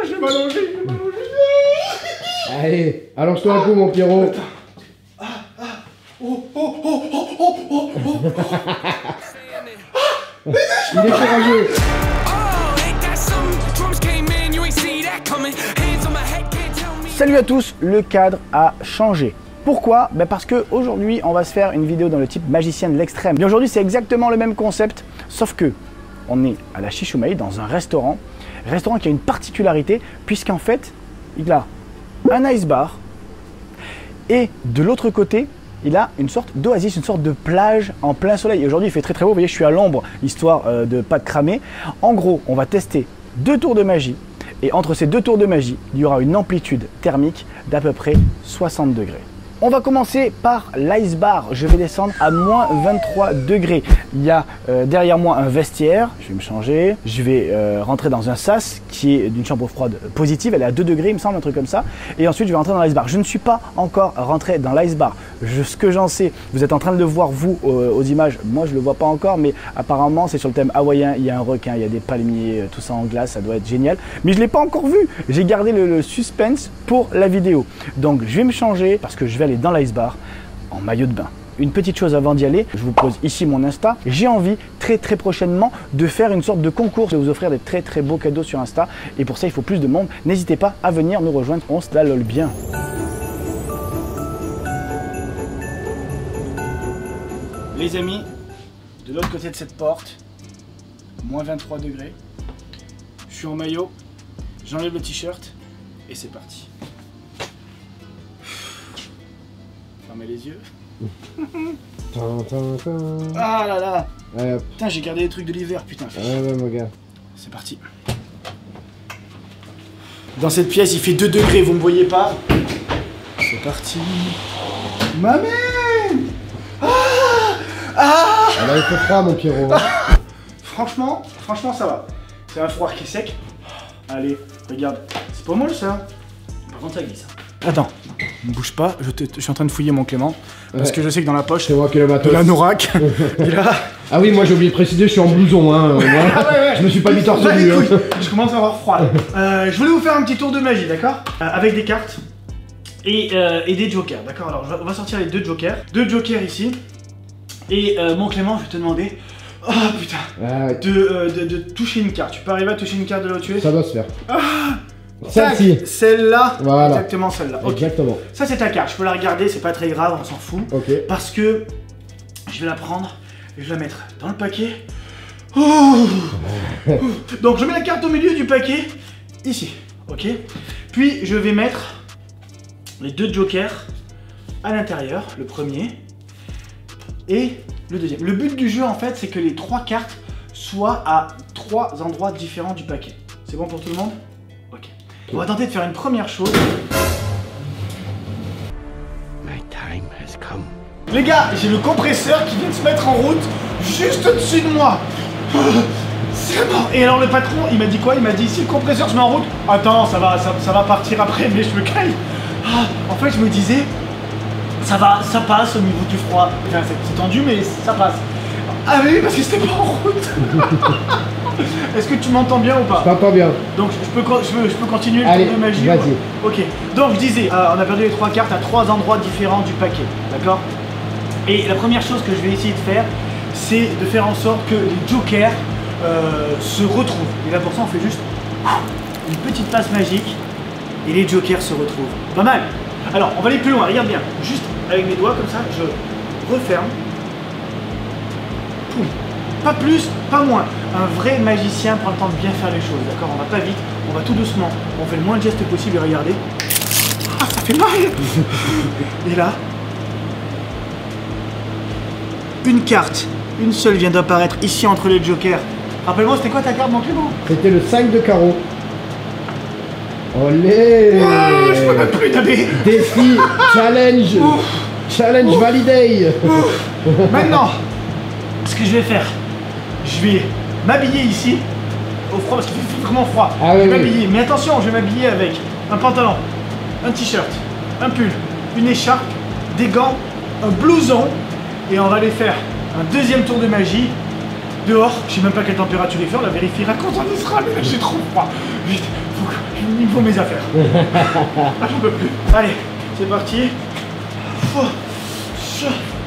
Je vais m'allonger, je vais m'allonger. Allez, allonge-toi un coup, mon Pierrot. Attends. Oh, oh, oh, oh, oh, oh, oh. Il est courageux. Salut à tous, le cadre a changé. Pourquoi? Parce qu'aujourd'hui on va se faire une vidéo dans le type magicien de l'extrême. Mais aujourd'hui c'est exactement le même concept, sauf que on est à la Chichoumei dans un restaurant qui a une particularité puisqu'en fait il a un ice bar et de l'autre côté il a une sorte d'oasis, une sorte de plage en plein soleil. Et aujourd'hui il fait très beau, vous voyez je suis à l'ombre histoire de ne pas te cramer. En gros on va tester 2 tours de magie. Et entre ces 2 tours de magie, il y aura une amplitude thermique d'à peu près 60 degrés. On va commencer par l'ice bar. Je vais descendre à moins 23 degrés. Il y a derrière moi un vestiaire. Je vais me changer. Je vais rentrer dans un sas qui est d'une chambre froide positive. Elle est à 2 degrés, il me semble, un truc comme ça. Et ensuite, je vais rentrer dans l'ice bar. Je ne suis pas encore rentré dans l'ice bar. Ce que j'en sais, vous êtes en train de le voir, vous, aux images. Moi, je ne le vois pas encore, mais apparemment, c'est sur le thème hawaïen. Il y a un requin, il y a des palmiers, tout ça en glace. Ça doit être génial. Mais je ne l'ai pas encore vu. J'ai gardé le suspense pour la vidéo. Donc, je vais me changer parce que je vais aller dans l'ice bar en maillot de bain. Une petite chose avant d'y aller, je vous pose ici mon Insta. J'ai envie très prochainement de faire une sorte de concours, de vous offrir des très beaux cadeaux sur Insta. Et pour ça, il faut plus de monde. N'hésitez pas à venir nous rejoindre, on se la lol bien. Les amis, de l'autre côté de cette porte, moins 23 degrés. Je suis en maillot, j'enlève le t-shirt et c'est parti. Fermez les yeux. Ah là là. Ouais, putain, j'ai gardé les trucs de l'hiver, putain. ouais, mon gars. C'est parti. Dans cette pièce, il fait 2 degrés, vous me voyez pas? C'est parti. Ma mère. Là, il fait froid, mon Pierrot. Franchement, ça va. C'est un froid qui est sec. Allez, regarde. C'est pas mal ça. Par contre, ça glisse. Attends, ne bouge pas, je suis en train de fouiller mon Clément. Parce que je sais que dans la poche, c'est moi qui ai le matos. Il a Norak. Ah oui, moi j'ai oublié de préciser, je suis en blouson. Hein, ouais. Je me suis pas mis torse nu. Je commence à avoir froid. Je voulais vous faire un petit tour de magie, d'accord? Avec des cartes et des jokers, d'accord? Alors on va sortir les 2 jokers. 2 jokers ici. Et mon Clément, je vais te demander. Oh putain! De toucher une carte. Tu peux arriver à toucher une carte de là où tu es? Ça doit se faire. Celle-ci. Celle-là. Voilà. Exactement celle-là. Okay. Exactement. Ça c'est ta carte. Je peux la regarder, c'est pas très grave, on s'en fout. Ok. Parce que je vais la prendre et je vais la mettre dans le paquet. Oh. Donc je mets la carte au milieu du paquet, ici. Ok. Puis je vais mettre les 2 jokers à l'intérieur, le premier et le deuxième. Le but du jeu en fait, c'est que les 3 cartes soient à 3 endroits différents du paquet. C'est bon pour tout le monde? Ok. On va tenter de faire une première chose. My time has come. Les gars, j'ai le compresseur qui vient de se mettre en route juste au-dessus de moi. C'est mort. Et alors le patron, il m'a dit quoi? Il m'a dit si le compresseur se met en route, attends, ça va partir après, mais je me caille. En fait, je me disais, ça passe au niveau du froid. Enfin, c'est tendu, mais ça passe. Ah oui, parce que c'était pas en route. Est-ce que tu m'entends bien ou pas? Je t'entends bien. Donc je peux continuer le tour de magie. Vas-y. Ok. Donc je disais, on a perdu les 3 cartes à 3 endroits différents du paquet. D'accord? Et la première chose que je vais essayer de faire, c'est de faire en sorte que les jokers se retrouvent. Et là pour ça on fait juste une petite passe magique et les jokers se retrouvent. Pas mal. Alors on va aller plus loin, regarde bien. Juste avec mes doigts comme ça, je referme. Poum. Pas plus, pas moins. Un vrai magicien prend le temps de bien faire les choses, d'accord? On va pas vite, on va tout doucement. On fait le moins de gestes possible et regardez. Ah, ça fait mal. Et là, une carte, une seule vient d'apparaître ici entre les jokers. Rappelle-moi, c'était quoi ta carte, mon Clément? C'était le 5 de carreau. Olé! Je peux même plus d'aller. Défi, challenge. Challenge validé. Maintenant, ce que je vais faire, je vais m'habiller ici au froid parce qu'il fait vraiment froid. Ah, je vais oui, m'habiller, mais attention, je vais m'habiller avec un pantalon, un t-shirt, un pull, une écharpe, des gants, un blouson et on va aller faire un deuxième tour de magie dehors. Je sais même pas quelle température il fait, on la vérifiera quand on y sera, mais là j'ai trop froid. Vite, faut que Il me faut mes affaires. Ah, j'en peux plus. Allez, c'est parti.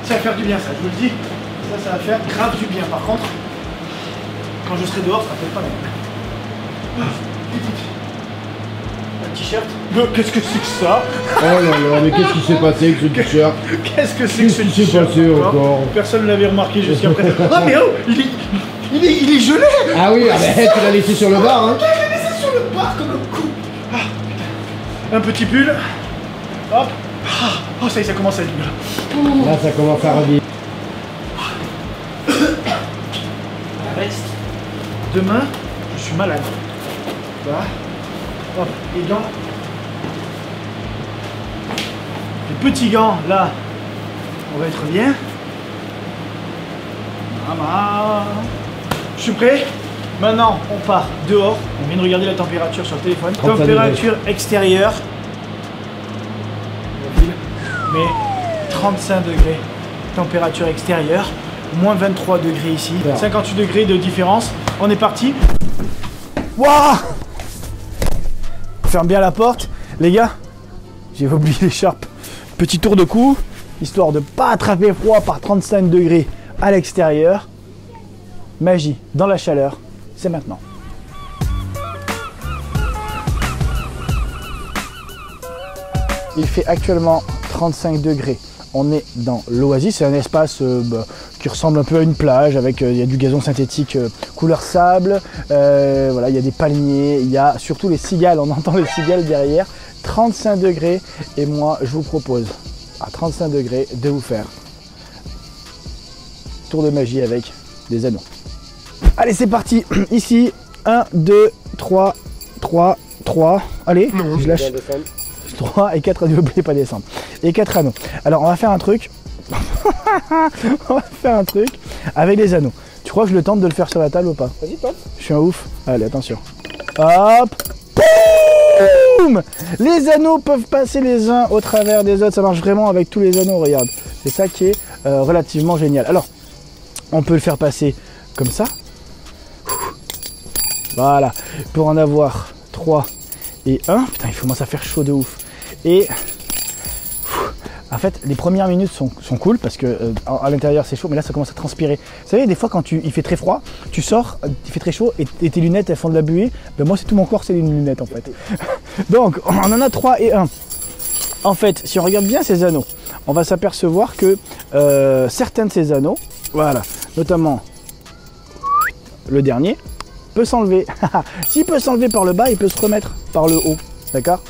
Ça va faire du bien, ça, je vous le dis. Ça va faire grave du bien. Par contre, quand je serai dehors, ça ne fait pas mal. Un t-shirt. Qu'est-ce que c'est que ça? Oh là là, mais qu'est-ce qui s'est passé avec ce t-shirt? Qu'est-ce que c'est que ce Qu'est-ce qui s'est t-shirt passé encore? Personne ne l'avait remarqué jusqu'à présent. Ah mais oh, il est gelé. Ah oui, ah ben, tu l'as laissé sur le bar, hein. Je l'ai laissé sur le bar comme un coup. Ah, putain. Un petit pull. Hop. Oh ça y est, ça commence à être bien. Là, ça commence à revenir. Reste. Demain, je suis malade. Là. Hop, les gants. Les petits gants, là, on va être bien. Maman. Je suis prêt. Maintenant, on part dehors. On vient de regarder la température sur le téléphone. Température extérieure. Mais 35 degrés. Température extérieure. Moins 23 degrés ici. 58 degrés de différence. On est parti. Waouh! Ferme bien la porte. Les gars, j'ai oublié l'écharpe. Petit tour de cou, histoire de ne pas attraper froid par 35 degrés à l'extérieur. Magie dans la chaleur, c'est maintenant. Il fait actuellement 35 degrés. On est dans l'Oasis, c'est un espace qui ressemble un peu à une plage avec il y a du gazon synthétique couleur sable, voilà, il y a des palmiers, il y a surtout les cigales, on entend les cigales derrière. 35 degrés et moi je vous propose à 35 degrés de vous faire tour de magie avec des anneaux. Allez c'est parti, ici 1, 2, 3, 3, 3, allez, je lâche. 3 et 4, n'oubliez pas descendre. Et 4 anneaux. Alors on va faire un truc. On va faire un truc avec les anneaux. Tu crois que je le tente de le faire sur la table ou pas? Vas-y, tente. Je suis un ouf. Allez, attention. Hop. Boum. Les anneaux peuvent passer les uns au travers des autres. Ça marche vraiment avec tous les anneaux, regarde. C'est ça qui est relativement génial. Alors, on peut le faire passer comme ça. Voilà. Pour en avoir 3 et 1. Putain, il commence à faire chaud de ouf. Et en fait, les premières minutes sont cool parce que à l'intérieur c'est chaud, mais là ça commence à transpirer. Vous savez, des fois quand il fait très froid, tu sors, il fait très chaud et tes lunettes elles font de la buée. Ben moi c'est tout mon corps, c'est une lunette en fait. Donc on en a 3 et 1. En fait, si on regarde bien ces anneaux, on va s'apercevoir que certains de ces anneaux, voilà, notamment le dernier, peut s'enlever. S'il peut s'enlever par le bas, il peut se remettre par le haut. D'accord?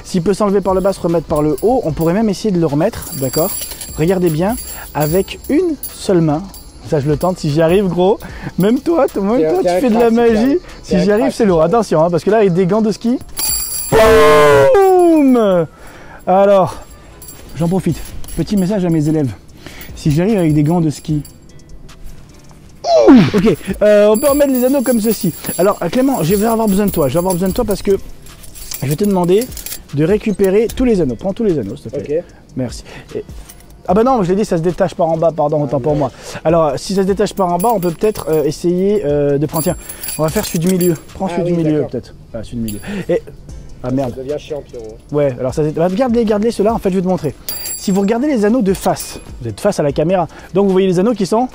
S'il peut s'enlever par le bas, se remettre par le haut, on pourrait même essayer de le remettre, d'accord? Regardez bien, avec une seule main. Ça, je le tente si j'y arrive, gros. Même toi, tu fais de la magie. Si j'y arrive, c'est lourd. Attention, hein, parce que là, avec des gants de ski. Boum! Alors, j'en profite. Petit message à mes élèves. Si j'arrive avec des gants de ski. Ok, on peut remettre les anneaux comme ceci. Alors, Clément, je vais avoir besoin de toi. Je vais avoir besoin de toi parce que je vais te demander de récupérer tous les anneaux. Prends tous les anneaux, s'il te plaît. Ok. Merci. Ah bah non, je l'ai dit, ça se détache par en bas, pardon, autant pour moi. Alors, si ça se détache par en bas, on peut peut-être essayer de prendre... Tiens, on va faire celui du milieu. Prends celui du milieu, peut-être. Ah, celui du milieu. Et... Ah merde. Ça devient chiant, Pierrot. Ouais, alors ça... Bah, gardez ceux-là, en fait, je vais te montrer. Si vous regardez les anneaux de face, vous êtes face à la caméra, donc vous voyez les anneaux qui sont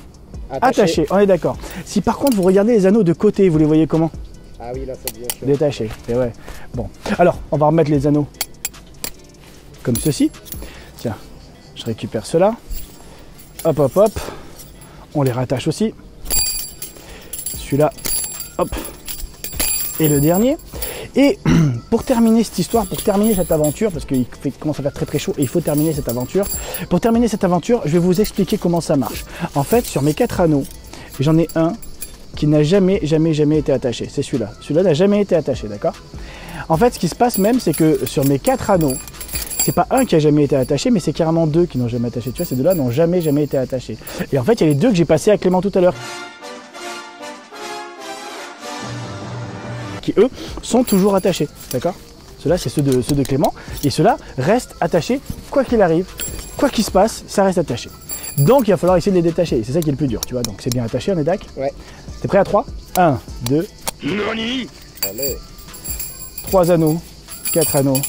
attachés, on est d'accord. Si par contre, vous regardez les anneaux de côté, vous les voyez comment? Ah oui, là, ça devient chaud. Détaché, et ouais. Bon, alors, on va remettre les anneaux comme ceci. Tiens, je récupère cela. Hop, hop, hop. On les rattache aussi. Celui-là, hop. Et le dernier. Et pour terminer cette histoire, pour terminer cette aventure, parce qu'il commence à faire très très chaud et il faut terminer cette aventure. Pour terminer cette aventure, je vais vous expliquer comment ça marche. En fait, sur mes 4 anneaux, j'en ai un qui n'a jamais été attaché. C'est celui-là. Celui-là n'a jamais été attaché, d'accord? En fait, ce qui se passe même, c'est que sur mes 4 anneaux, c'est pas un qui a jamais été attaché, mais c'est carrément 2 qui n'ont jamais été attachés. Tu vois, ces deux-là n'ont jamais été attachés. Et en fait, il y a les 2 que j'ai passés à Clément tout à l'heure, qui eux sont toujours attachés, d'accord? Ceux-là, c'est ceux de Clément, et ceux-là restent attachés quoi qu'il arrive, quoi qu'il se passe, ça reste attaché. Donc il va falloir essayer de les détacher, c'est ça qui est le plus dur, tu vois. Donc c'est bien attaché, on est d'accord? Ouais. T'es prêt à 3? 1, 2, 3. 3 anneaux, 4 anneaux.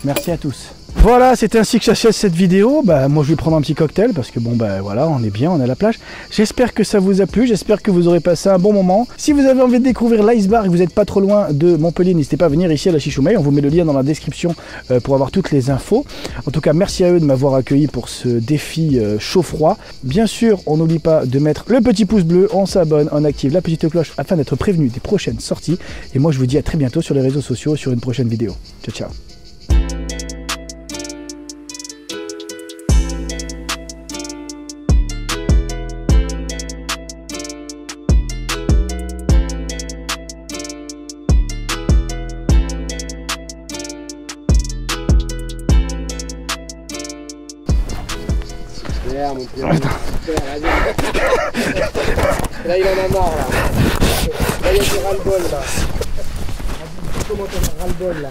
Merci à tous. Voilà, c'est ainsi que j'achève cette vidéo. Bah, moi, je vais prendre un petit cocktail parce que bon, bah voilà, on est bien, on est à la plage. J'espère que ça vous a plu, j'espère que vous aurez passé un bon moment. Si vous avez envie de découvrir l'icebar et que vous n'êtes pas trop loin de Montpellier, n'hésitez pas à venir ici à la Chichoumée. On vous met le lien dans la description pour avoir toutes les infos. En tout cas, merci à eux de m'avoir accueilli pour ce défi chaud-froid. Bien sûr, on n'oublie pas de mettre le petit pouce bleu, on s'abonne, on active la petite cloche afin d'être prévenu des prochaines sorties. Et moi, je vous dis à très bientôt sur les réseaux sociaux, sur une prochaine vidéo. Ciao, ciao. Super, mon Pierre. Super, là, il en a marre, là. Là, il y a du ras-le-bol, là. Comment t'en as ras-le-bol, là?